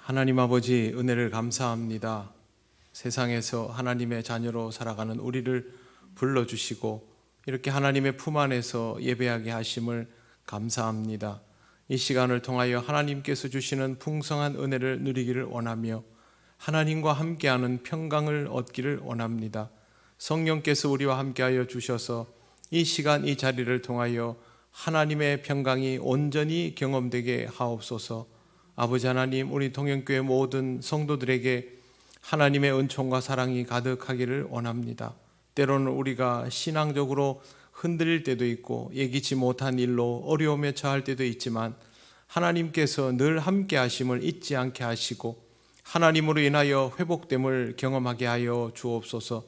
하나님 아버지, 은혜를 감사합니다. 세상에서 하나님의 자녀로 살아가는 우리를 불러주시고 이렇게 하나님의 품 안에서 예배하게 하심을 감사합니다. 이 시간을 통하여 하나님께서 주시는 풍성한 은혜를 누리기를 원하며 하나님과 함께하는 평강을 얻기를 원합니다. 성령께서 우리와 함께하여 주셔서 이 시간 이 자리를 통하여 하나님의 평강이 온전히 경험되게 하옵소서. 아버지 하나님, 우리 동현교회 모든 성도들에게 하나님의 은총과 사랑이 가득하기를 원합니다. 때로는 우리가 신앙적으로 흔들릴 때도 있고 예기치 못한 일로 어려움에 처할 때도 있지만 하나님께서 늘 함께 하심을 잊지 않게 하시고 하나님으로 인하여 회복됨을 경험하게 하여 주옵소서.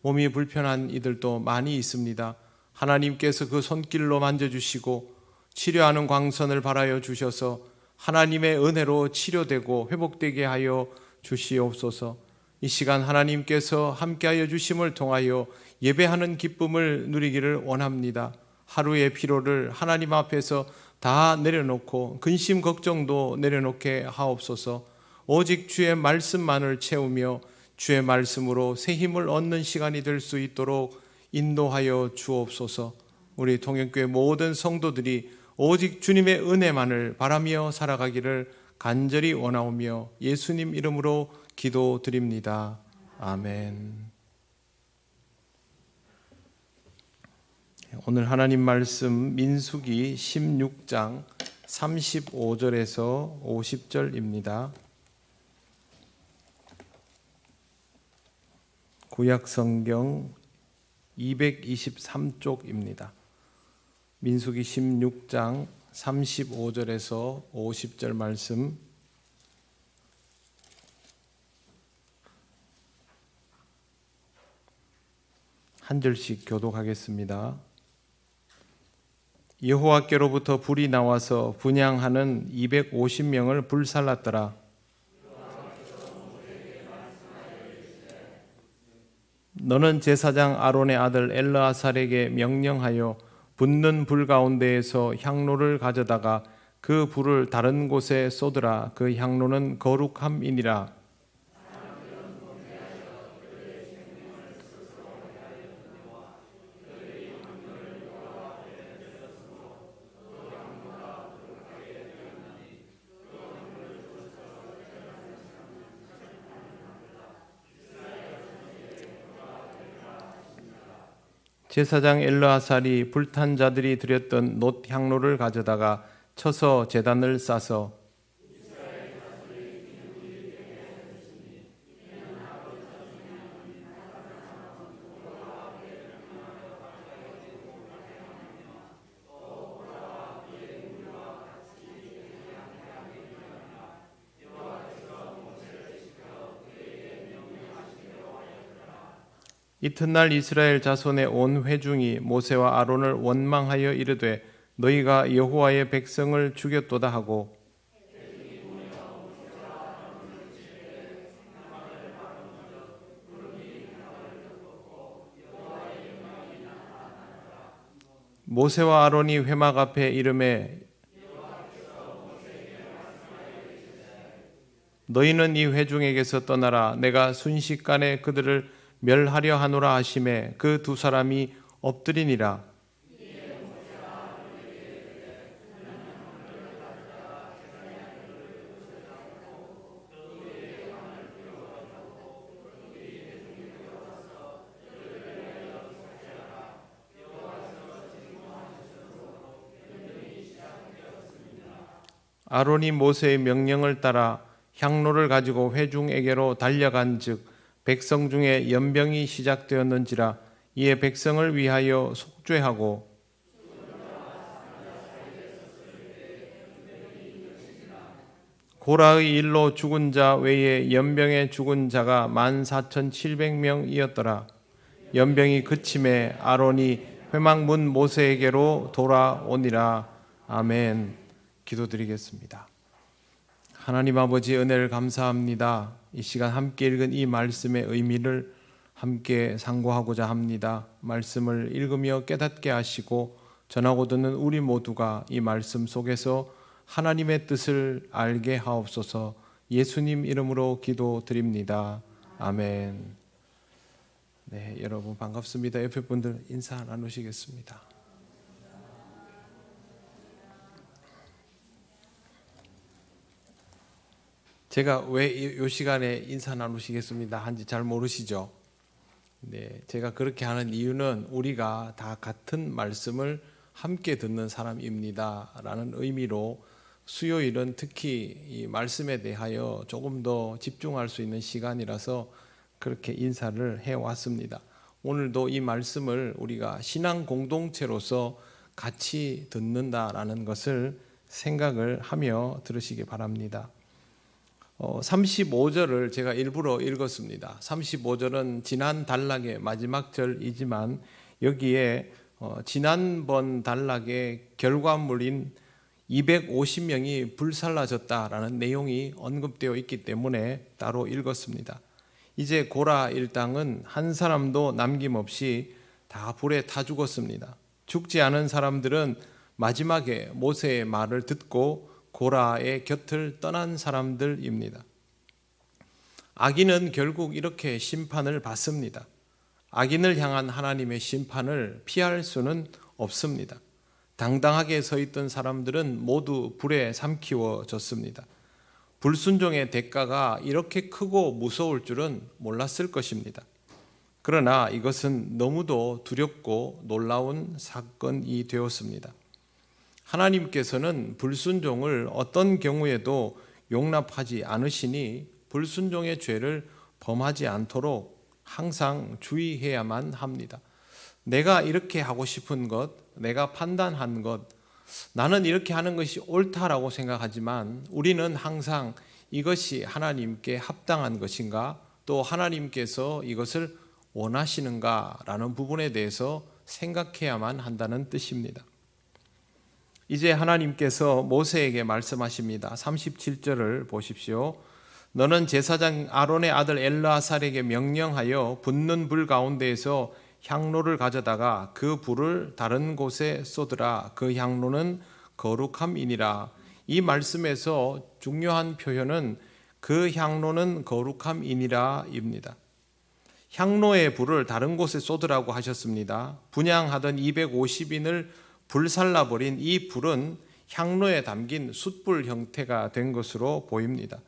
몸이 불편한 이들도 많이 있습니다. 하나님께서 그 손길로 만져주시고 치료하는 광선을 발하여 주셔서 하나님의 은혜로 치료되고 회복되게 하여 주시옵소서. 이 시간 하나님께서 함께하여 주심을 통하여 예배하는 기쁨을 누리기를 원합니다. 하루의 피로를 하나님 앞에서 다 내려놓고 근심 걱정도 내려놓게 하옵소서. 오직 주의 말씀만을 채우며 주의 말씀으로 새 힘을 얻는 시간이 될 수 있도록 인도하여 주옵소서. 우리 동현교회 모든 성도들이 오직 주님의 은혜만을 바라며 살아가기를 간절히 원하오며 예수님 이름으로 기도드립니다. 아멘. 오늘 하나님 말씀 민수기 16장 35절에서 50절입니다. 구약성경 223쪽입니다. 민수기 16장 35절에서 50절 말씀, 한 절씩 교독하겠습니다. 여호와께로부터 불이 나와서 분향하는 250명을 불살랐더라. 너는 제사장 아론의 아들 엘르아살에게 명령하여 붙는 불 가운데에서 향로를 가져다가 그 불을 다른 곳에 쏟으라. 그 향로는 거룩함이니라. 제사장 엘르아살이 불탄 자들이 드렸던 놋 향로를 가져다가 쳐서 제단을 싸서 이튿날 이스라엘 자손의 온 회중이 모세와 아론을 원망하여 이르되 너희가 여호와의 백성을 죽였도다 하고 모세와 아론이 회막 앞에 이르매 너희는 이 회중에게서 떠나라. 내가 순식간에 그들을 멸하려 하노라 하심에 그 두 사람이 엎드리니라. 아론이 모세의 명령을 따라 향로를 가지고 회중에게로 달려간즉 백성 중에 연병이 시작되었는지라. 이에 백성을 위하여 속죄하고 고라의 일로 죽은 자 외에 연병에 죽은 자가 14,700명이었더라. 연병이 그침에 아론이 회막문 모세에게로 돌아오니라. 아멘. 기도드리겠습니다. 하나님 아버지, 은혜를 감사합니다. 이 시간 함께 읽은 이 말씀의 의미를 함께 상고하고자 합니다. 말씀을 읽으며 깨닫게 하시고 전하고 듣는 우리 모두가 이 말씀 속에서 하나님의 뜻을 알게 하옵소서. 예수님 이름으로 기도드립니다. 아멘. 네, 여러분 반갑습니다. 옆에 분들 인사 나누시겠습니다. 제가 왜 이 시간에 인사 나누시겠습니다 한지 잘 모르시죠? 네, 제가 그렇게 하는 이유는 우리가 다 같은 말씀을 함께 듣는 사람입니다 라는 의미로 수요일은 특히 이 말씀에 대하여 조금 더 집중할 수 있는 시간이라서 그렇게 인사를 해왔습니다. 오늘도 이 말씀을 우리가 신앙 공동체로서 같이 듣는다라는 것을 생각을 하며 들으시기 바랍니다. 35절을 제가 일부러 읽었습니다. 35절은 지난 단락의 마지막 절이지만 여기에 지난번 단락의 결과물인 250명이 불살라졌다라는 내용이 언급되어 있기 때문에 따로 읽었습니다. 이제 고라 일당은 한 사람도 남김없이 다 불에 타 죽었습니다. 죽지 않은 사람들은 마지막에 모세의 말을 듣고 고라의 곁을 떠난 사람들입니다. 악인은 결국 이렇게 심판을 받습니다. 악인을 향한 하나님의 심판을 피할 수는 없습니다. 당당하게 서 있던 사람들은 모두 불에 삼키워졌습니다. 불순종의 대가가 이렇게 크고 무서울 줄은 몰랐을 것입니다. 그러나 이것은 너무도 두렵고 놀라운 사건이 되었습니다. 하나님께서는 불순종을 어떤 경우에도 용납하지 않으시니 불순종의 죄를 범하지 않도록 항상 주의해야만 합니다. 내가 이렇게 하고 싶은 것, 내가 판단한 것, 나는 이렇게 하는 것이 옳다라고 생각하지만 우리는 항상 이것이 하나님께 합당한 것인가, 또 하나님께서 이것을 원하시는가라는 부분에 대해서 생각해야만 한다는 뜻입니다. 이제 하나님께서 모세에게 말씀하십니다. 37절을 보십시오. 너는 제사장 아론의 아들 엘르아살에게 명령하여 붙는 불 가운데에서 향로를 가져다가 그 불을 다른 곳에 쏟으라. 그 향로는 거룩함이니라. 이 말씀에서 중요한 표현은 그 향로는 거룩함이니라입니다. 향로의 불을 다른 곳에 쏟으라고 하셨습니다. 분향하던 250인을 불살라버린 이 불은 향로에 담긴 숯불 형태가 된 것으로 보입니다.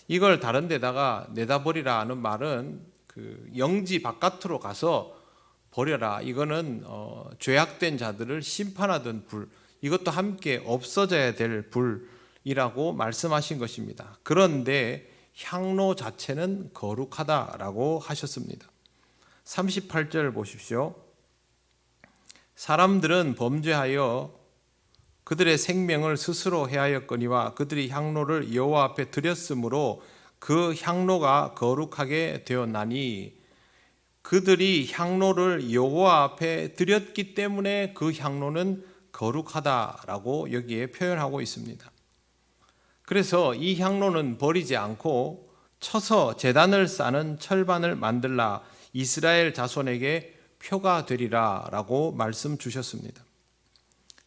이걸 다른 데다가 내다버리라 하는 말은 그 영지 바깥으로 가서 버려라. 이거는 죄악된 자들을 심판하던 불, 이것도 함께 없어져야 될 불이라고 말씀하신 것입니다. 그런데 향로 자체는 거룩하다라고 하셨습니다. 38절 보십시오. 사람들은 범죄하여 그들의 생명을 스스로 해하였거니와 그들이 향로를 여호와 앞에 드렸으므로 그 향로가 거룩하게 되었나니, 그들이 향로를 여호와 앞에 드렸기 때문에 그 향로는 거룩하다라고 여기에 표현하고 있습니다. 그래서 이 향로는 버리지 않고 쳐서 제단을 싸는 철반을 만들라, 이스라엘 자손에게 표가 되리라 라고 말씀 주셨습니다.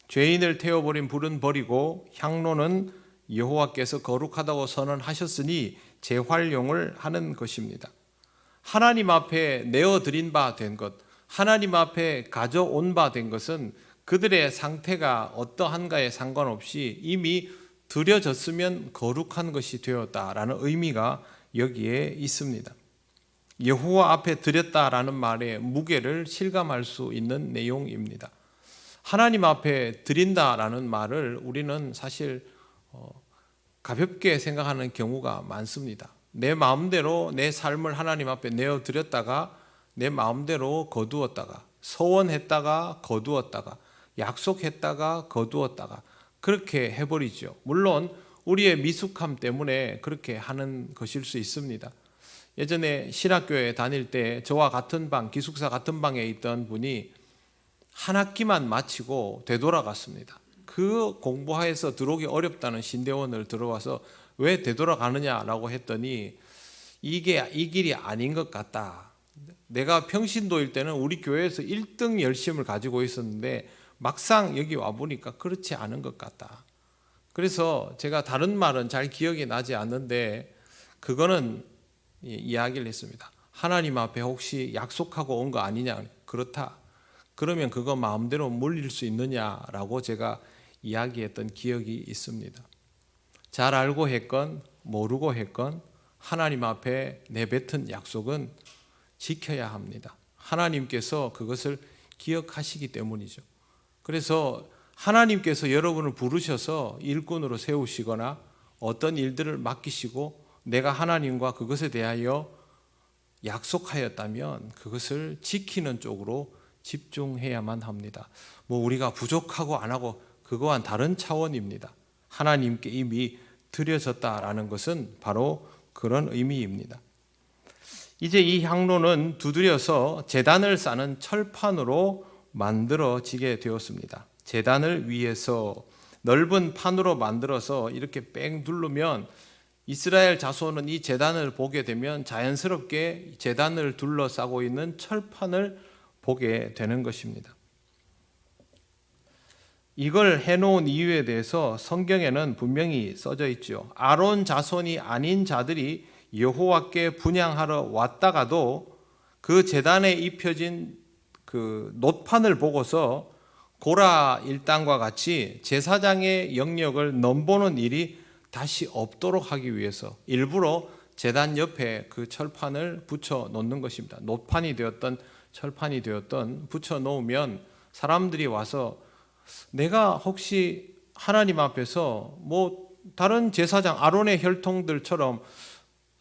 죄인을 태워버린 불은 버리고 향로는 여호와께서 거룩하다고 선언하셨으니 재활용을 하는 것입니다. 하나님 앞에 내어드린 바 된 것, 하나님 앞에 가져온 바 된 것은 그들의 상태가 어떠한가에 상관없이 이미 드려졌으면 거룩한 것이 되었다라는 의미가 여기에 있습니다. 여호와 앞에 드렸다라는 말의 무게를 실감할 수 있는 내용입니다. 하나님 앞에 드린다라는 말을 우리는 사실 가볍게 생각하는 경우가 많습니다. 내 마음대로 내 삶을 하나님 앞에 내어드렸다가 내 마음대로 거두었다가, 소원했다가 거두었다가, 약속했다가 거두었다가 그렇게 해버리죠. 물론 우리의 미숙함 때문에 그렇게 하는 것일 수 있습니다. 예전에 신학교에 다닐 때 저와 같은 방, 기숙사 같은 방에 있던 분이 한 학기만 마치고 되돌아갔습니다. 그 공부해서 들어오기 어렵다는 신대원을 들어와서 왜 되돌아가느냐라고 했더니 이게 이 길이 아닌 것 같다. 내가 평신도일 때는 우리 교회에서 1등 열심을 가지고 있었는데 막상 여기 와보니까 그렇지 않은 것 같다. 그래서 제가 다른 말은 잘 기억이 나지 않는데 그거는 이야기를 했습니다. 하나님 앞에 혹시 약속하고 온 거 아니냐? 그렇다. 그러면 그거 마음대로 물릴 수 있느냐라고 제가 이야기했던 기억이 있습니다. 잘 알고 했건 모르고 했건 하나님 앞에 내뱉은 약속은 지켜야 합니다. 하나님께서 그것을 기억하시기 때문이죠. 그래서 하나님께서 여러분을 부르셔서 일꾼으로 세우시거나 어떤 일들을 맡기시고 내가 하나님과 그것에 대하여 약속하였다면 그것을 지키는 쪽으로 집중해야만 합니다. 우리가 부족하고 안 하고 그거와는 다른 차원입니다. 하나님께 이미 드려졌다라는 것은 바로 그런 의미입니다. 이제 이 향로는 두드려서 제단을 쌓는 철판으로 만들어지게 되었습니다. 제단을 위해서 넓은 판으로 만들어서 이렇게 뺑 누르면 이스라엘 자손은 이 제단을 보게 되면 자연스럽게 제단을 둘러싸고 있는 철판을 보게 되는 것입니다. 이걸 해놓은 이유에 대해서 성경에는 분명히 써져 있죠. 아론 자손이 아닌 자들이 여호와께 분향하러 왔다가도 그 제단에 입혀진 그 놋판을 보고서 고라 일당과 같이 제사장의 영역을 넘보는 일이 다시 없도록 하기 위해서 일부러 제단 옆에 그 철판을 붙여 놓는 것입니다. 놋판이 되었던 철판이 되었던 붙여 놓으면 사람들이 와서 내가 혹시 하나님 앞에서 다른 제사장 아론의 혈통들처럼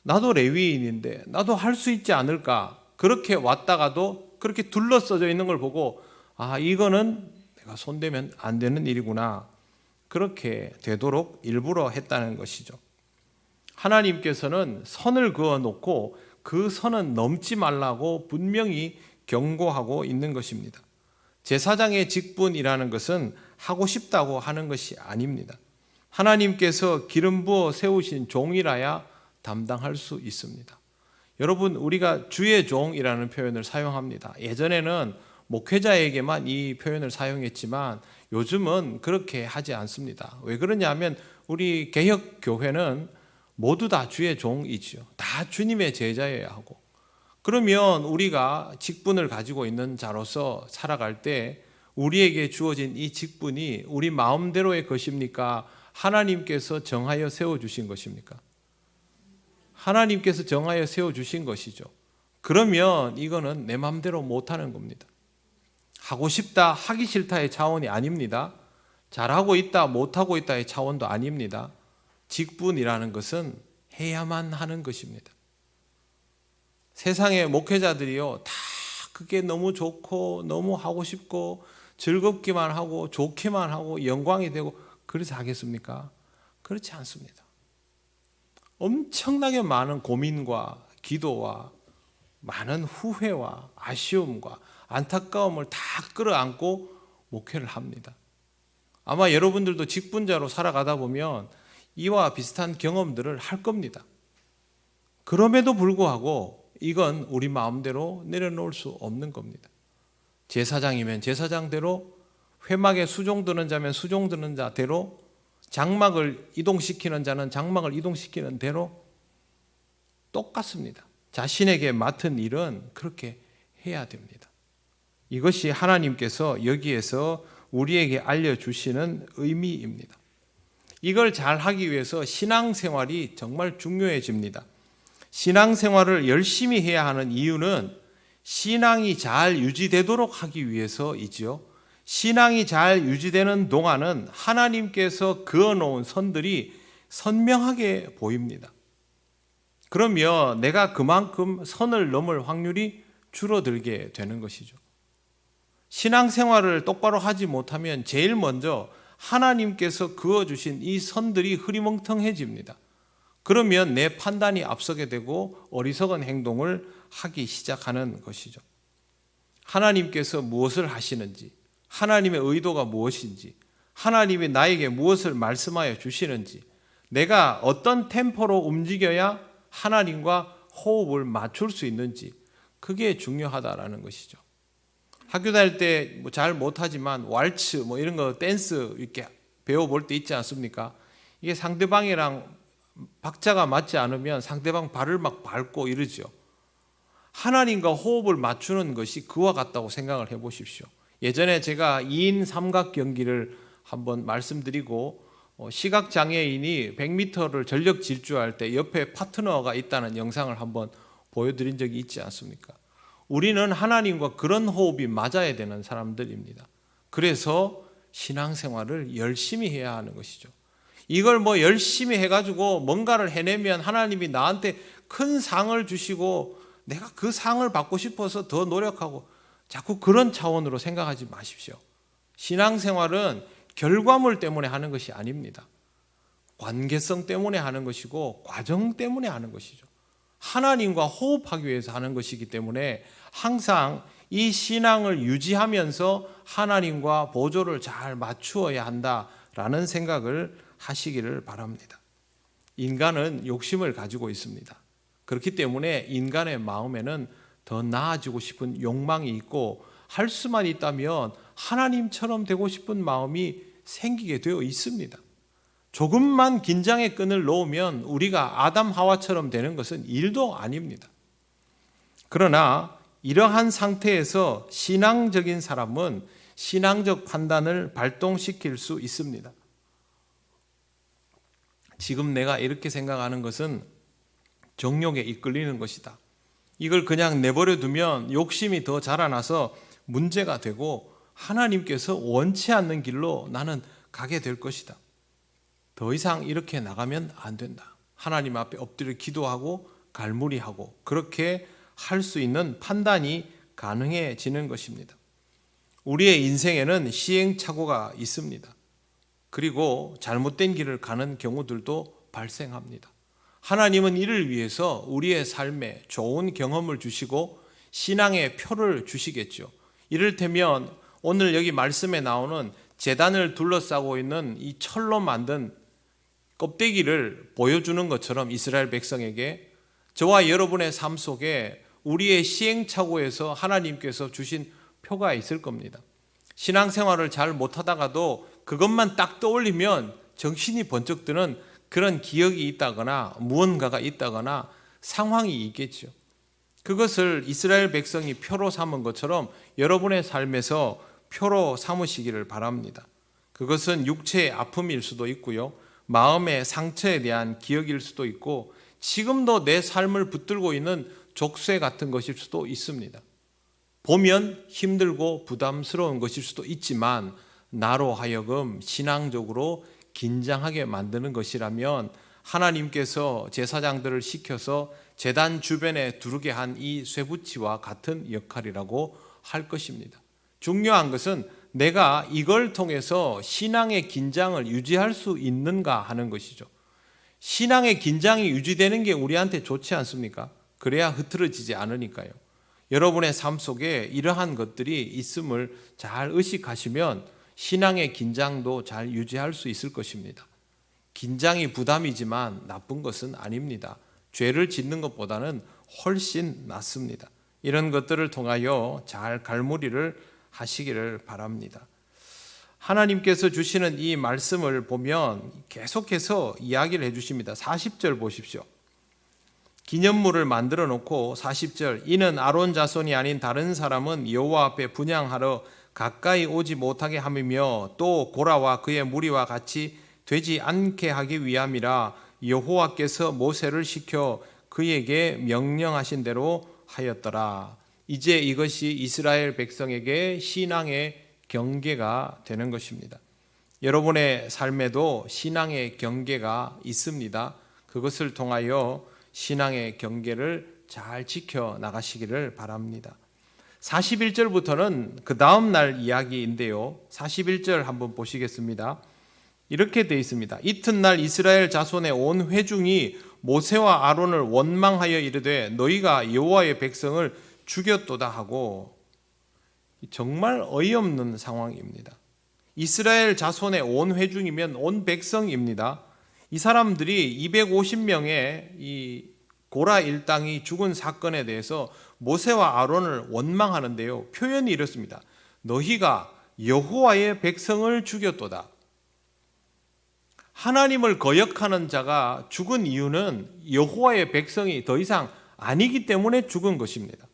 나도 레위인인데 나도 할 수 있지 않을까? 그렇게 왔다가도 그렇게 둘러싸져 있는 걸 보고 이거는 내가 손대면 안 되는 일이구나. 그렇게 되도록 일부러 했다는 것이죠. 하나님께서는 선을 그어 놓고 그 선은 넘지 말라고 분명히 경고하고 있는 것입니다. 제사장의 직분이라는 것은 하고 싶다고 하는 것이 아닙니다. 하나님께서 기름 부어 세우신 종이라야 담당할 수 있습니다. 여러분, 우리가 주의 종이라는 표현을 사용합니다. 예전에는 목회자에게만 이 표현을 사용했지만 요즘은 그렇게 하지 않습니다. 왜 그러냐면 우리 개혁교회는 모두 다 주의 종이지요. 다 주님의 제자여야 하고, 그러면 우리가 직분을 가지고 있는 자로서 살아갈 때 우리에게 주어진 이 직분이 우리 마음대로의 것입니까? 하나님께서 정하여 세워주신 것입니까? 하나님께서 정하여 세워주신 것이죠. 그러면 이거는 내 마음대로 못하는 겁니다. 하고 싶다, 하기 싫다의 차원이 아닙니다. 잘하고 있다, 못하고 있다의 차원도 아닙니다. 직분이라는 것은 해야만 하는 것입니다. 세상의 목회자들이요, 다 그게 너무 좋고 너무 하고 싶고 즐겁기만 하고 좋기만 하고 영광이 되고 그래서 하겠습니까? 그렇지 않습니다. 엄청나게 많은 고민과 기도와 많은 후회와 아쉬움과 안타까움을 다 끌어안고 목회를 합니다. 아마 여러분들도 직분자로 살아가다 보면 이와 비슷한 경험들을 할 겁니다. 그럼에도 불구하고 이건 우리 마음대로 내려놓을 수 없는 겁니다. 제사장이면 제사장대로, 회막에 수종 드는 자면 수종 드는 자대로, 장막을 이동시키는 자는 장막을 이동시키는 대로 똑같습니다. 자신에게 맡은 일은 그렇게 해야 됩니다. 이것이 하나님께서 여기에서 우리에게 알려주시는 의미입니다. 이걸 잘 하기 위해서 신앙생활이 정말 중요해집니다. 신앙생활을 열심히 해야 하는 이유는 신앙이 잘 유지되도록 하기 위해서이지요. 신앙이 잘 유지되는 동안은 하나님께서 그어놓은 선들이 선명하게 보입니다. 그러면 내가 그만큼 선을 넘을 확률이 줄어들게 되는 것이죠. 신앙생활을 똑바로 하지 못하면 제일 먼저 하나님께서 그어주신 이 선들이 흐리멍텅해집니다. 그러면 내 판단이 앞서게 되고 어리석은 행동을 하기 시작하는 것이죠. 하나님께서 무엇을 하시는지, 하나님의 의도가 무엇인지, 하나님이 나에게 무엇을 말씀하여 주시는지, 내가 어떤 템포로 움직여야 하나님과 호흡을 맞출 수 있는지, 그게 중요하다라는 것이죠. 학교 다닐 때 잘 못하지만 왈츠 이런 거 댄스 이렇게 배워볼 때 있지 않습니까? 이게 상대방이랑 박자가 맞지 않으면 상대방 발을 막 밟고 이러죠. 하나님과 호흡을 맞추는 것이 그와 같다고 생각을 해보십시오. 예전에 제가 2인 삼각 경기를 한번 말씀드리고 시각장애인이 100m를 전력 질주할 때 옆에 파트너가 있다는 영상을 한번 보여드린 적이 있지 않습니까? 우리는 하나님과 그런 호흡이 맞아야 되는 사람들입니다. 그래서 신앙생활을 열심히 해야 하는 것이죠. 이걸 열심히 해가지고 뭔가를 해내면 하나님이 나한테 큰 상을 주시고 내가 그 상을 받고 싶어서 더 노력하고 자꾸 그런 차원으로 생각하지 마십시오. 신앙생활은 결과물 때문에 하는 것이 아닙니다. 관계성 때문에 하는 것이고 과정 때문에 하는 것이죠. 하나님과 호흡하기 위해서 하는 것이기 때문에 항상 이 신앙을 유지하면서 하나님과 보조를 잘 맞추어야 한다라는 생각을 하시기를 바랍니다. 인간은 욕심을 가지고 있습니다. 그렇기 때문에 인간의 마음에는 더 나아지고 싶은 욕망이 있고 할 수만 있다면 하나님처럼 되고 싶은 마음이 생기게 되어 있습니다. 조금만 긴장의 끈을 놓으면 우리가 아담 하와처럼 되는 것은 일도 아닙니다. 그러나 이러한 상태에서 신앙적인 사람은 신앙적 판단을 발동시킬 수 있습니다. 지금 내가 이렇게 생각하는 것은 정욕에 이끌리는 것이다. 이걸 그냥 내버려 두면 욕심이 더 자라나서 문제가 되고 하나님께서 원치 않는 길로 나는 가게 될 것이다. 더 이상 이렇게 나가면 안 된다. 하나님 앞에 엎드려 기도하고 갈무리하고 그렇게 할 수 있는 판단이 가능해지는 것입니다. 우리의 인생에는 시행착오가 있습니다. 그리고 잘못된 길을 가는 경우들도 발생합니다. 하나님은 이를 위해서 우리의 삶에 좋은 경험을 주시고 신앙의 표를 주시겠죠. 이를테면 오늘 여기 말씀에 나오는 제단을 둘러싸고 있는 이 철로 만든 껍데기를 보여주는 것처럼 이스라엘 백성에게 저와 여러분의 삶 속에 우리의 시행착오에서 하나님께서 주신 표가 있을 겁니다. 신앙생활을 잘 못하다가도 그것만 딱 떠올리면 정신이 번쩍 드는 그런 기억이 있다거나 무언가가 있다거나 상황이 있겠죠. 그것을 이스라엘 백성이 표로 삼은 것처럼 여러분의 삶에서 표로 삼으시기를 바랍니다. 그것은 육체의 아픔일 수도 있고요. 마음의 상처에 대한 기억일 수도 있고 지금도 내 삶을 붙들고 있는 족쇄 같은 것일 수도 있습니다. 보면 힘들고 부담스러운 것일 수도 있지만 나로 하여금 신앙적으로 긴장하게 만드는 것이라면 하나님께서 제사장들을 시켜서 제단 주변에 두르게 한 이 쇠붙이와 같은 역할이라고 할 것입니다. 중요한 것은 내가 이걸 통해서 신앙의 긴장을 유지할 수 있는가 하는 것이죠. 신앙의 긴장이 유지되는 게 우리한테 좋지 않습니까? 그래야 흐트러지지 않으니까요. 여러분의 삶 속에 이러한 것들이 있음을 잘 의식하시면 신앙의 긴장도 잘 유지할 수 있을 것입니다. 긴장이 부담이지만 나쁜 것은 아닙니다. 죄를 짓는 것보다는 훨씬 낫습니다. 이런 것들을 통하여 잘 갈무리를 하시기를 바랍니다. 하나님께서 주시는 이 말씀을 보면 계속해서 이야기를 해주십니다. 40절 보십시오. 기념물을 만들어 놓고 40절 이는 아론 자손이 아닌 다른 사람은 여호와 앞에 분향하러 가까이 오지 못하게 함이며 또 고라와 그의 무리와 같이 되지 않게 하기 위함이라 여호와께서 모세를 시켜 그에게 명령하신 대로 하였더라. 이제 이것이 이스라엘 백성에게 신앙의 경계가 되는 것입니다. 여러분의 삶에도 신앙의 경계가 있습니다. 그것을 통하여 신앙의 경계를 잘 지켜 나가시기를 바랍니다. 41절부터는 그 다음 날 이야기인데요. 41절 한번 보시겠습니다. 이렇게 되어 있습니다. 이튿날 이스라엘 자손의 온 회중이 모세와 아론을 원망하여 이르되 너희가 여호와의 백성을 죽였도다 하고, 정말 어이없는 상황입니다. 이스라엘 자손의 온 회중이면 온 백성입니다. 이 사람들이 250명의 이 고라 일당이 죽은 사건에 대해서 모세와 아론을 원망하는데요. 표현이 이렇습니다. 너희가 여호와의 백성을 죽였도다. 하나님을 거역하는 자가 죽은 이유는 여호와의 백성이 더 이상 아니기 때문에 죽은 것입니다.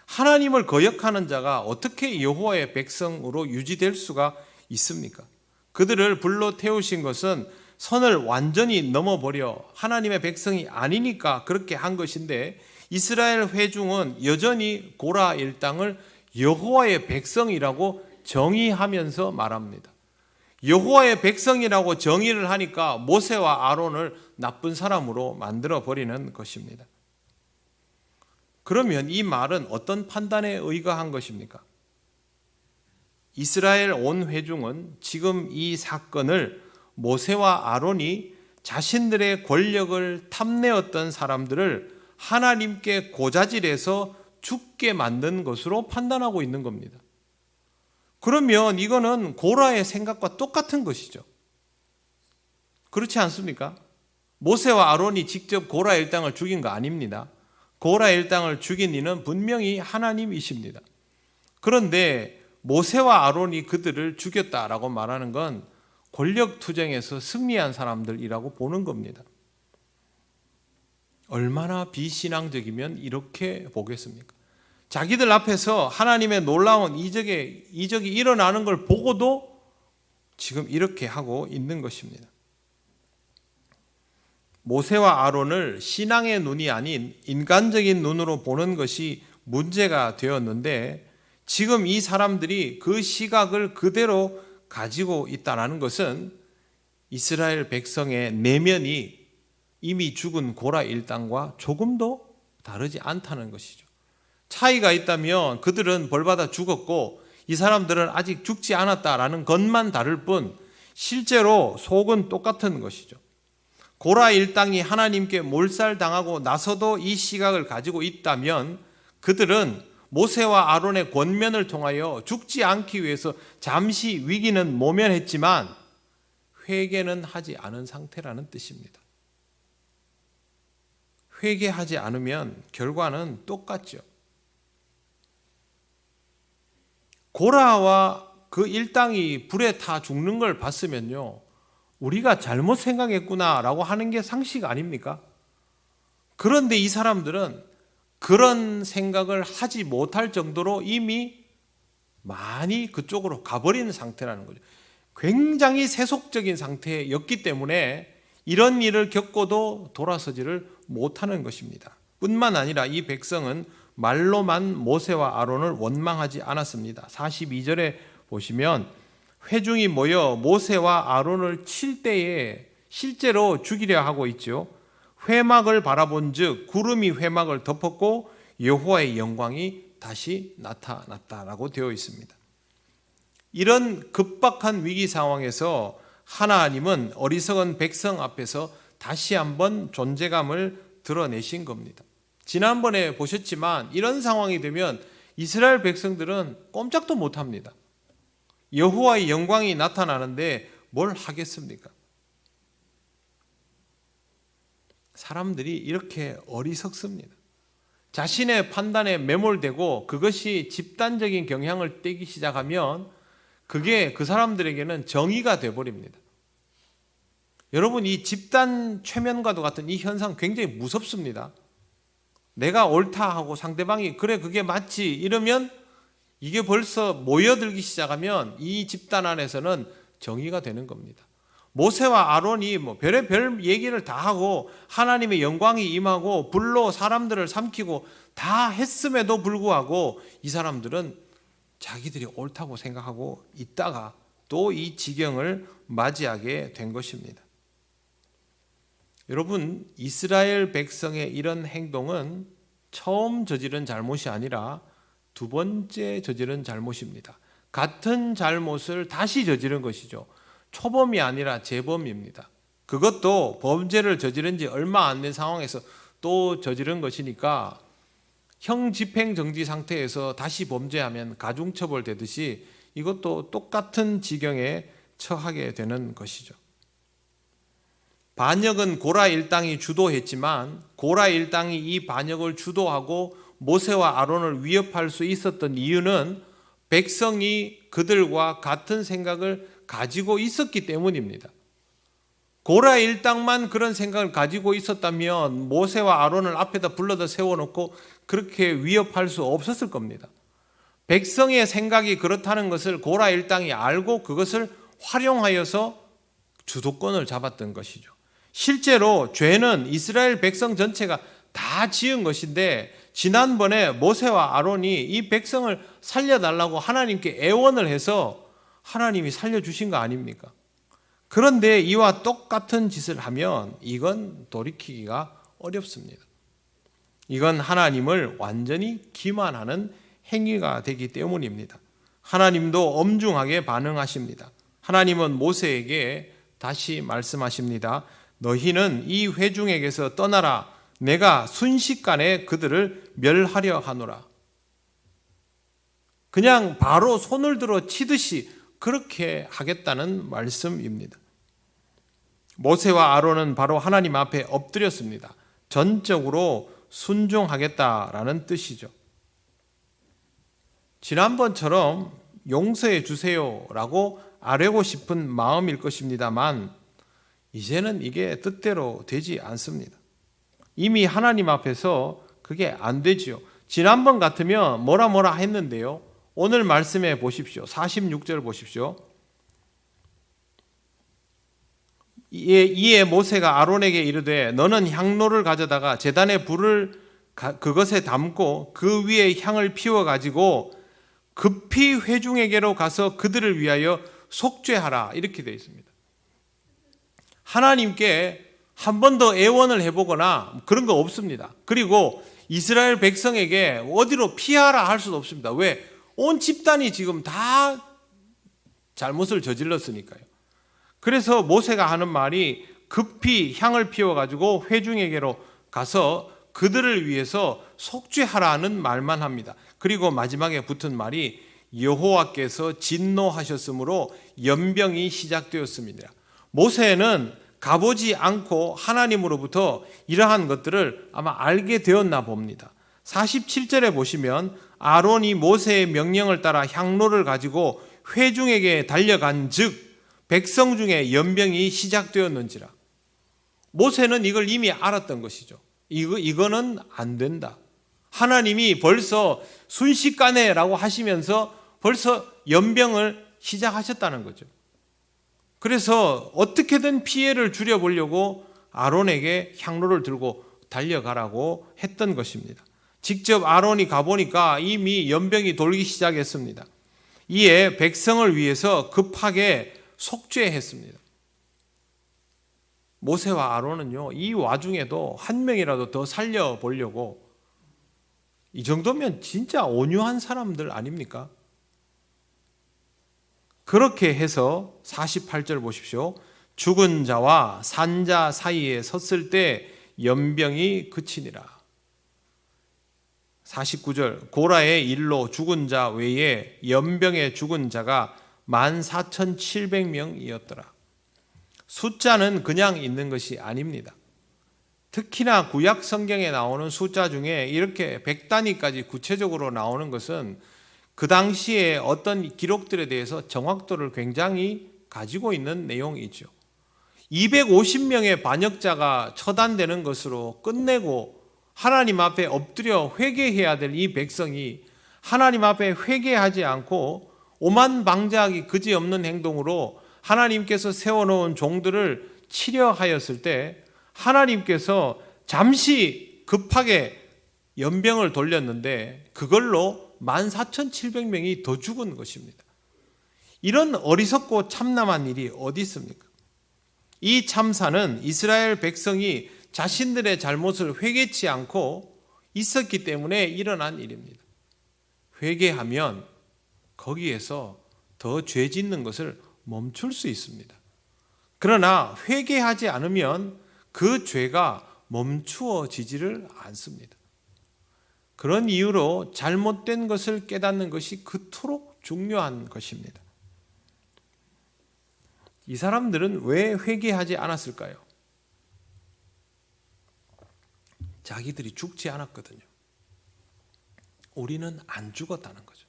하나님을 거역하는 자가 어떻게 여호와의 백성으로 유지될 수가 있습니까? 그들을 불러 태우신 것은 선을 완전히 넘어버려 하나님의 백성이 아니니까 그렇게 한 것인데, 이스라엘 회중은 여전히 고라 일당을 여호와의 백성이라고 정의하면서 말합니다. 여호와의 백성이라고 정의를 하니까 모세와 아론을 나쁜 사람으로 만들어 버리는 것입니다. 그러면 이 말은 어떤 판단에 의거한 것입니까? 이스라엘 온 회중은 지금 이 사건을 모세와 아론이 자신들의 권력을 탐내었던 사람들을 하나님께 고자질해서 죽게 만든 것으로 판단하고 있는 겁니다. 그러면 이거는 고라의 생각과 똑같은 것이죠. 그렇지 않습니까? 모세와 아론이 직접 고라 일당을 죽인 거 아닙니다. 고라 일당을 죽인 이는 분명히 하나님이십니다. 그런데 모세와 아론이 그들을 죽였다라고 말하는 건 권력 투쟁에서 승리한 사람들이라고 보는 겁니다. 얼마나 비신앙적이면 이렇게 보겠습니까? 자기들 앞에서 하나님의 놀라운 이적이 일어나는 걸 보고도 지금 이렇게 하고 있는 것입니다. 모세와 아론을 신앙의 눈이 아닌 인간적인 눈으로 보는 것이 문제가 되었는데, 지금 이 사람들이 그 시각을 그대로 가지고 있다는 것은 이스라엘 백성의 내면이 이미 죽은 고라 일당과 조금도 다르지 않다는 것이죠. 차이가 있다면 그들은 벌받아 죽었고 이 사람들은 아직 죽지 않았다라는 것만 다를 뿐 실제로 속은 똑같은 것이죠. 고라 일당이 하나님께 몰살당하고 나서도 이 시각을 가지고 있다면 그들은 모세와 아론의 권면을 통하여 죽지 않기 위해서 잠시 위기는 모면했지만 회개는 하지 않은 상태라는 뜻입니다. 회개하지 않으면 결과는 똑같죠. 고라와 그 일당이 불에 타 죽는 걸 봤으면요, 우리가 잘못 생각했구나라고 하는 게 상식 아닙니까? 그런데 이 사람들은 그런 생각을 하지 못할 정도로 이미 많이 그쪽으로 가버리는 상태라는 거죠. 굉장히 세속적인 상태였기 때문에 이런 일을 겪고도 돌아서지를 못하는 것입니다. 뿐만 아니라 이 백성은 말로만 모세와 아론을 원망하지 않았습니다. 42절에 보시면 회중이 모여 모세와 아론을 칠 때에 실제로 죽이려 하고 있죠. 회막을 바라본즉 구름이 회막을 덮었고 여호와의 영광이 다시 나타났다라고 되어 있습니다. 이런 급박한 위기 상황에서 하나님은 어리석은 백성 앞에서 다시 한번 존재감을 드러내신 겁니다. 지난번에 보셨지만 이런 상황이 되면 이스라엘 백성들은 꼼짝도 못합니다. 여호와의 영광이 나타나는데 뭘 하겠습니까? 사람들이 이렇게 어리석습니다. 자신의 판단에 매몰되고 그것이 집단적인 경향을 떼기 시작하면 그게 그 사람들에게는 정의가 되어버립니다. 여러분, 이 집단 최면과도 같은 이 현상 굉장히 무섭습니다. 내가 옳다 하고 상대방이 그래 그게 맞지 이러면 이게 벌써 모여들기 시작하면 이 집단 안에서는 정의가 되는 겁니다. 모세와 아론이 별의별 얘기를 다 하고 하나님의 영광이 임하고 불로 사람들을 삼키고 다 했음에도 불구하고 이 사람들은 자기들이 옳다고 생각하고 있다가 또 이 지경을 맞이하게 된 것입니다. 여러분, 이스라엘 백성의 이런 행동은 처음 저지른 잘못이 아니라 두 번째 저지른 잘못입니다. 같은 잘못을 다시 저지른 것이죠. 초범이 아니라 재범입니다. 그것도 범죄를 저지른 지 얼마 안 된 상황에서 또 저지른 것이니까 형 집행 정지 상태에서 다시 범죄하면 가중처벌 되듯이 이것도 똑같은 지경에 처하게 되는 것이죠. 반역은 고라 일당이 주도했지만 고라 일당이 이 반역을 주도하고 모세와 아론을 위협할 수 있었던 이유는 백성이 그들과 같은 생각을 가지고 있었기 때문입니다. 고라 일당만 그런 생각을 가지고 있었다면 모세와 아론을 앞에다 불러다 세워놓고 그렇게 위협할 수 없었을 겁니다. 백성의 생각이 그렇다는 것을 고라 일당이 알고 그것을 활용하여서 주도권을 잡았던 것이죠. 실제로 죄는 이스라엘 백성 전체가 다 지은 것인데 지난번에 모세와 아론이 이 백성을 살려달라고 하나님께 애원을 해서 하나님이 살려주신 거 아닙니까? 그런데 이와 똑같은 짓을 하면 이건 돌이키기가 어렵습니다. 이건 하나님을 완전히 기만하는 행위가 되기 때문입니다. 하나님도 엄중하게 반응하십니다. 하나님은 모세에게 다시 말씀하십니다. 너희는 이 회중에게서 떠나라. 내가 순식간에 그들을 멸하려 하노라. 그냥 바로 손을 들어 치듯이 그렇게 하겠다는 말씀입니다. 모세와 아론은 바로 하나님 앞에 엎드렸습니다. 전적으로 순종하겠다라는 뜻이죠. 지난번처럼 용서해 주세요라고 아뢰고 싶은 마음일 것입니다만 이제는 이게 뜻대로 되지 않습니다. 이미 하나님 앞에서 그게 안 되지요. 지난번 같으면 뭐라 했는데요. 오늘 말씀해 보십시오. 46절 보십시오. 이에 모세가 아론에게 이르되 너는 향로를 가져다가 제단의 불을 그것에 담고 그 위에 향을 피워 가지고 급히 회중에게로 가서 그들을 위하여 속죄하라. 이렇게 되어 있습니다. 하나님께 한 번 더 애원을 해보거나 그런 거 없습니다. 그리고 이스라엘 백성에게 어디로 피하라 할 수도 없습니다. 왜? 온 집단이 지금 다 잘못을 저질렀으니까요. 그래서 모세가 하는 말이 급히 향을 피워가지고 회중에게로 가서 그들을 위해서 속죄하라는 말만 합니다. 그리고 마지막에 붙은 말이 여호와께서 진노하셨으므로 연병이 시작되었습니다. 모세는 가보지 않고 하나님으로부터 이러한 것들을 아마 알게 되었나 봅니다. 47절에 보시면 아론이 모세의 명령을 따라 향로를 가지고 회중에게 달려간 즉 백성 중에 연병이 시작되었는지라. 모세는 이걸 이미 알았던 것이죠. 이거는 안 된다. 하나님이 벌써 순식간에라고 하시면서 벌써 연병을 시작하셨다는 거죠. 그래서 어떻게든 피해를 줄여보려고 아론에게 향로를 들고 달려가라고 했던 것입니다. 직접 아론이 가보니까 이미 연병이 돌기 시작했습니다. 이에 백성을 위해서 급하게 속죄했습니다. 모세와 아론은요, 이 와중에도 한 명이라도 더 살려보려고, 이 정도면 진짜 온유한 사람들 아닙니까? 그렇게 해서 48절 보십시오. 죽은 자와 산 자 사이에 섰을 때 연병이 그치니라. 49절 고라의 일로 죽은 자 외에 연병에 죽은 자가 14,700명이었더라. 숫자는 그냥 있는 것이 아닙니다. 특히나 구약 성경에 나오는 숫자 중에 이렇게 100단위까지 구체적으로 나오는 것은 그 당시에 어떤 기록들에 대해서 정확도를 굉장히 가지고 있는 내용이죠. 250명의 반역자가 처단되는 것으로 끝내고 하나님 앞에 엎드려 회개해야 될 이 백성이 하나님 앞에 회개하지 않고 오만방자하기 그지없는 행동으로 하나님께서 세워놓은 종들을 치려하였을 때 하나님께서 잠시 급하게 연병을 돌렸는데 그걸로 14,700명이 더 죽은 것입니다. 이런 어리석고 참남한 일이 어디 있습니까? 이 참사는 이스라엘 백성이 자신들의 잘못을 회개치 않고 있었기 때문에 일어난 일입니다. 회개하면 거기에서 더 죄 짓는 것을 멈출 수 있습니다. 그러나 회개하지 않으면 그 죄가 멈추어지지를 않습니다. 그런 이유로 잘못된 것을 깨닫는 것이 그토록 중요한 것입니다. 이 사람들은 왜 회개하지 않았을까요? 자기들이 죽지 않았거든요. 우리는 안 죽었다는 거죠.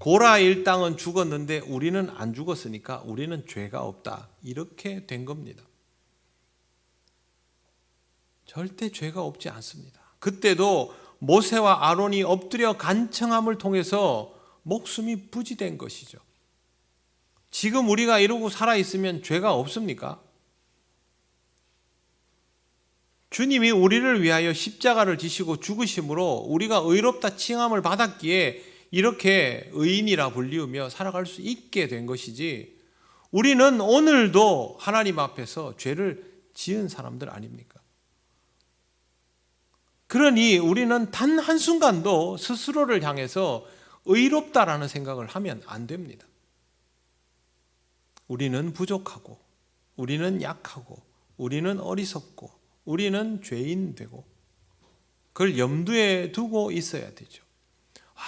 고라 일당은 죽었는데 우리는 안 죽었으니까 우리는 죄가 없다. 이렇게 된 겁니다. 절대 죄가 없지 않습니다. 그때도 모세와 아론이 엎드려 간청함을 통해서 목숨이 부지된 것이죠. 지금 우리가 이러고 살아있으면 죄가 없습니까? 주님이 우리를 위하여 십자가를 지시고 죽으심으로 우리가 의롭다 칭함을 받았기에 이렇게 의인이라 불리우며 살아갈 수 있게 된 것이지, 우리는 오늘도 하나님 앞에서 죄를 지은 사람들 아닙니까? 그러니 우리는 단 한순간도 스스로를 향해서 의롭다라는 생각을 하면 안 됩니다. 우리는 부족하고, 우리는 약하고, 우리는 어리석고, 우리는 죄인 되고, 그걸 염두에 두고 있어야 되죠.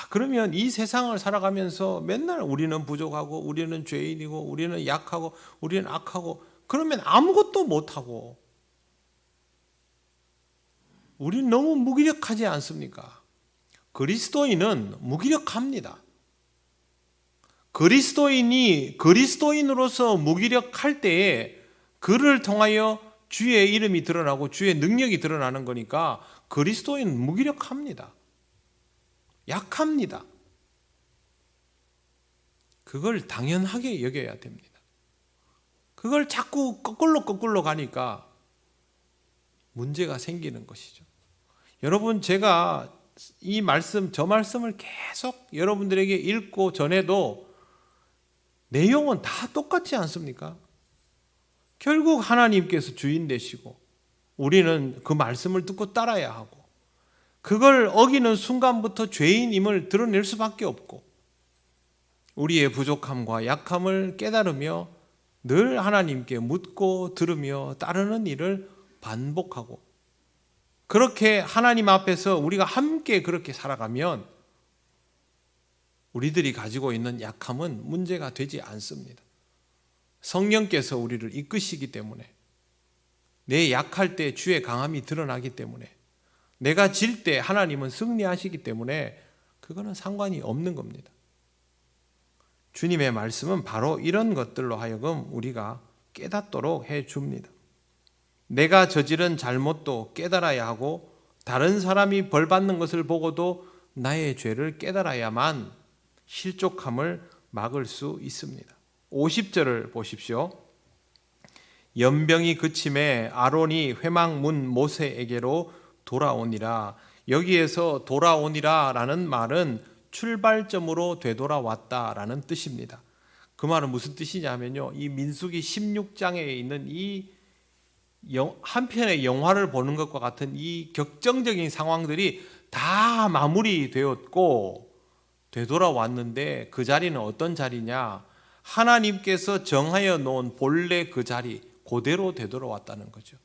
그러면 이 세상을 살아가면서 맨날 우리는 부족하고, 우리는 죄인이고, 우리는 약하고, 우리는 악하고, 그러면 아무것도 못하고, 우리는 너무 무기력하지 않습니까? 그리스도인은 무기력합니다. 그리스도인이 그리스도인으로서 무기력할 때에 그를 통하여 주의 이름이 드러나고 주의 능력이 드러나는 거니까 그리스도인은 무기력합니다. 약합니다. 그걸 당연하게 여겨야 됩니다. 그걸 자꾸 거꾸로 가니까 문제가 생기는 것이죠. 여러분, 제가 이 말씀, 저 말씀을 계속 여러분들에게 읽고 전해도 내용은 다 똑같지 않습니까? 결국 하나님께서 주인 되시고 우리는 그 말씀을 듣고 따라야 하고, 그걸 어기는 순간부터 죄인임을 드러낼 수밖에 없고, 우리의 부족함과 약함을 깨달으며 늘 하나님께 묻고 들으며 따르는 일을 반복하고, 그렇게 하나님 앞에서 우리가 함께 그렇게 살아가면 우리들이 가지고 있는 약함은 문제가 되지 않습니다. 성령께서 우리를 이끄시기 때문에, 내 약할 때 주의 강함이 드러나기 때문에, 내가 질 때 하나님은 승리하시기 때문에 그거는 상관이 없는 겁니다. 주님의 말씀은 바로 이런 것들로 하여금 우리가 깨닫도록 해줍니다. 내가 저지른 잘못도 깨달아야 하고, 다른 사람이 벌 받는 것을 보고도 나의 죄를 깨달아야만 실족함을 막을 수 있습니다. 50절을 보십시오. 연병이 그침에 아론이 회막문 모세에게로 돌아오니라. 여기에서 돌아오니라 라는 말은 출발점으로 되돌아왔다라는 뜻입니다. 그 말은 무슨 뜻이냐면요, 이 민수기 16장에 있는 이 한편의 영화를 보는 것과 같은 이 격정적인 상황들이 다 마무리되었고 되돌아왔는데, 그 자리는 어떤 자리냐? 하나님께서 정하여 놓은 본래 그 자리 그대로 되돌아왔다는 거죠.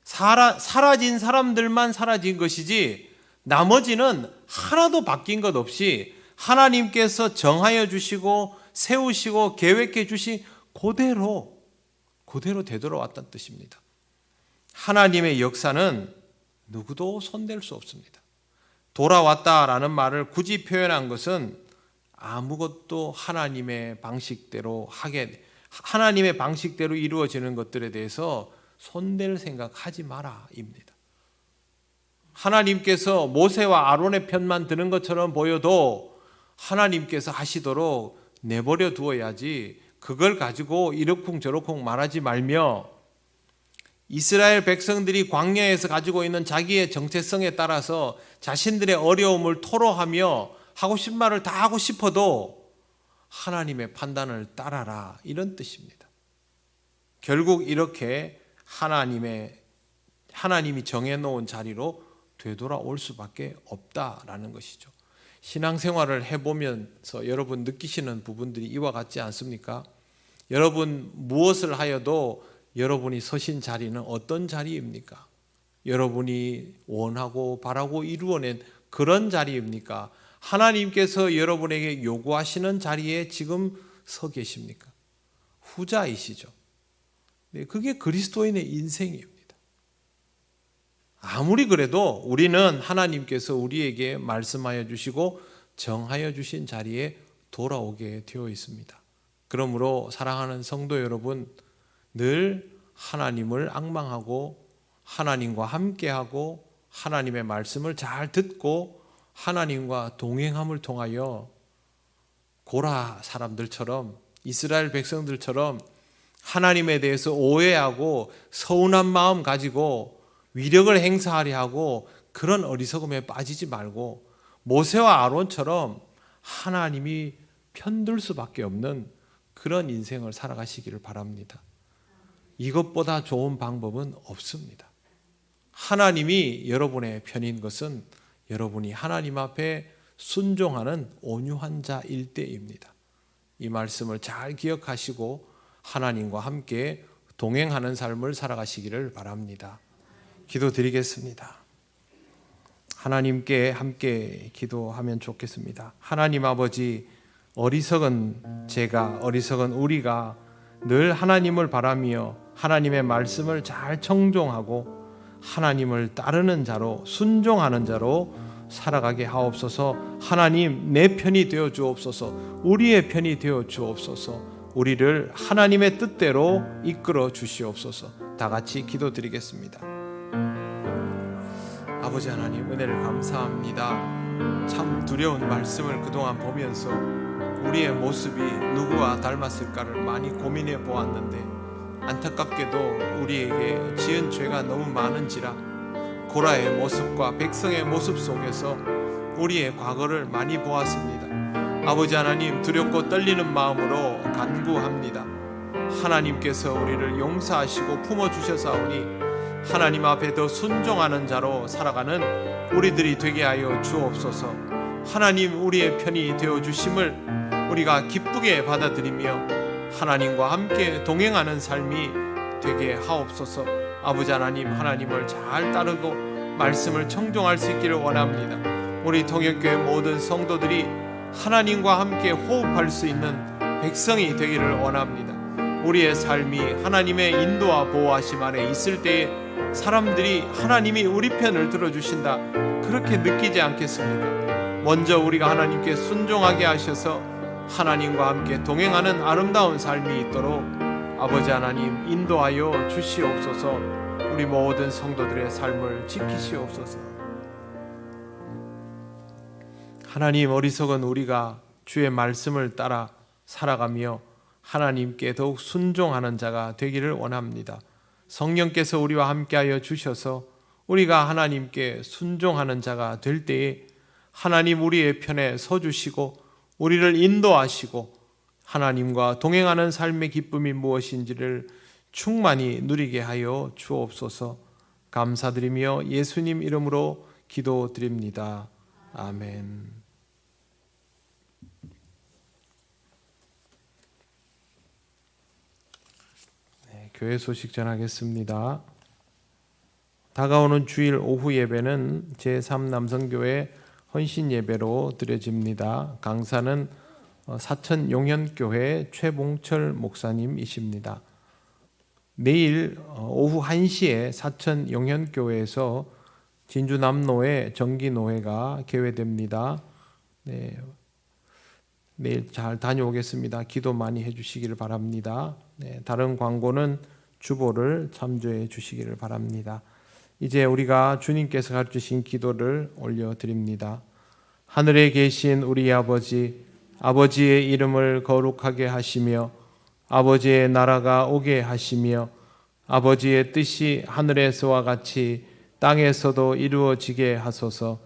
사라진 사람들만 사라진 것이지 나머지는 하나도 바뀐 것 없이 하나님께서 정하여 주시고 세우시고 계획해 주신 그대로 되돌아왔다는 뜻입니다. 하나님의 역사는 누구도 손댈 수 없습니다. 돌아왔다라는 말을 굳이 표현한 것은 아무것도 하나님의 방식대로 이루어지는 것들에 대해서 손댈 생각하지 마라입니다. 하나님께서 모세와 아론의 편만 드는 것처럼 보여도 하나님께서 하시도록 내버려 두어야지, 그걸 가지고 이러쿵저러쿵 말하지 말며, 이스라엘 백성들이 광야에서 가지고 있는 자기의 정체성에 따라서 자신들의 어려움을 토로하며 하고 싶은 말을 다 하고 싶어도 하나님의 판단을 따라라, 이런 뜻입니다. 결국 이렇게 하나님이 정해놓은 자리로 되돌아올 수밖에 없다라는 것이죠. 신앙생활을 해보면서 여러분 느끼시는 부분들이 이와 같지 않습니까? 여러분 무엇을 하여도 여러분이 서신 자리는 어떤 자리입니까? 여러분이 원하고 바라고 이루어낸 그런 자리입니까? 하나님께서 여러분에게 요구하시는 자리에 지금 서 계십니까? 후자이시죠. 네, 그게 그리스도인의 인생입니다. 아무리 그래도 우리는 하나님께서 우리에게 말씀하여 주시고 정하여 주신 자리에 돌아오게 되어 있습니다. 그러므로 사랑하는 성도 여러분, 늘 하나님을 앙망하고 하나님과 함께하고 하나님의 말씀을 잘 듣고 하나님과 동행함을 통하여 고라 사람들처럼, 이스라엘 백성들처럼 하나님에 대해서 오해하고 서운한 마음 가지고 위력을 행사하려 하고 그런 어리석음에 빠지지 말고 모세와 아론처럼 하나님이 편들 수밖에 없는 그런 인생을 살아가시기를 바랍니다. 이것보다 좋은 방법은 없습니다. 하나님이 여러분의 편인 것은 여러분이 하나님 앞에 순종하는 온유한 자일 때입니다. 이 말씀을 잘 기억하시고 하나님과 함께 동행하는 삶을 살아가시기를 바랍니다. 기도드리겠습니다. 하나님께 함께 기도하면 좋겠습니다. 하나님 아버지, 어리석은 제가, 어리석은 우리가 늘 하나님을 바라며 하나님의 말씀을 잘 청종하고 하나님을 따르는 자로, 순종하는 자로 살아가게 하옵소서. 하나님, 내 편이 되어 주옵소서. 우리의 편이 되어 주옵소서. 우리를 하나님의 뜻대로 이끌어 주시옵소서. 다 같이 기도드리겠습니다. 아버지 하나님, 은혜를 감사합니다. 참 두려운 말씀을 그동안 보면서 우리의 모습이 누구와 닮았을까를 많이 고민해 보았는데, 안타깝게도 우리에게 지은 죄가 너무 많은지라 고라의 모습과 백성의 모습 속에서 우리의 과거를 많이 보았습니다. 아버지 하나님, 두렵고 떨리는 마음으로 간구합니다. 하나님께서 우리를 용서하시고 품어주셔사오니 하나님 앞에 더 순종하는 자로 살아가는 우리들이 되게 하여 주옵소서. 하나님, 우리의 편이 되어주심을 우리가 기쁘게 받아들이며 하나님과 함께 동행하는 삶이 되게 하옵소서. 아버지 하나님, 하나님을 잘 따르고 말씀을 청종할 수 있기를 원합니다. 우리 통역교회 모든 성도들이 하나님과 함께 호흡할 수 있는 백성이 되기를 원합니다. 우리의 삶이 하나님의 인도와 보호하심 안에 있을 때에 사람들이 하나님이 우리 편을 들어주신다, 그렇게 느끼지 않겠습니까? 먼저 우리가 하나님께 순종하게 하셔서 하나님과 함께 동행하는 아름다운 삶이 있도록 아버지 하나님 인도하여 주시옵소서. 우리 모든 성도들의 삶을 지키시옵소서. 하나님, 어리석은 우리가 주의 말씀을 따라 살아가며 하나님께 더욱 순종하는 자가 되기를 원합니다. 성령께서 우리와 함께하여 주셔서 우리가 하나님께 순종하는 자가 될 때에 하나님 우리의 편에 서주시고 우리를 인도하시고 하나님과 동행하는 삶의 기쁨이 무엇인지를 충만히 누리게 하여 주옵소서. 감사드리며 예수님 이름으로 기도드립니다. 아멘. 교회 소식 전하겠습니다. 다가오는 주일 오후 예배는 제3남성교회 헌신 예배로 드려집니다. 강사는 사천 용현교회 최봉철 목사님이십니다. 내일 오후 1시에 사천 용현교회에서 진주 남로의 정기노회가 개회됩니다. 네, 내일 잘 다녀오겠습니다. 기도 많이 해주시기를 바랍니다. 네, 다른 광고는 주보를 참조해 주시기를 바랍니다. 이제 우리가 주님께서 가르치신 기도를 올려드립니다. 하늘에 계신 우리 아버지, 아버지의 이름을 거룩하게 하시며 아버지의 나라가 오게 하시며 아버지의 뜻이 하늘에서와 같이 땅에서도 이루어지게 하소서.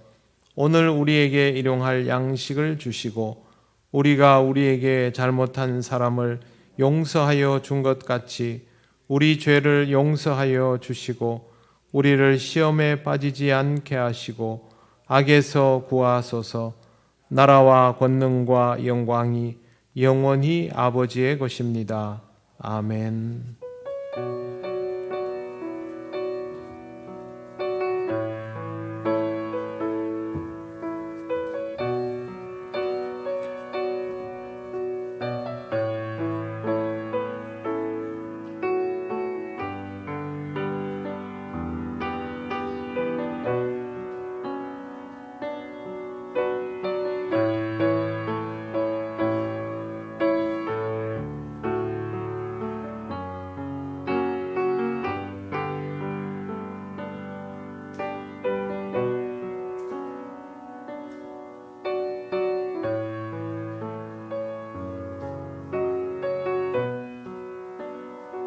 오늘 우리에게 일용할 양식을 주시고 우리가 우리에게 잘못한 사람을 용서하여 준 것 같이 우리 죄를 용서하여 주시고 우리를 시험에 빠지지 않게 하시고 악에서 구하소서. 나라와 권능과 영광이 영원히 아버지의 것입니다. 아멘.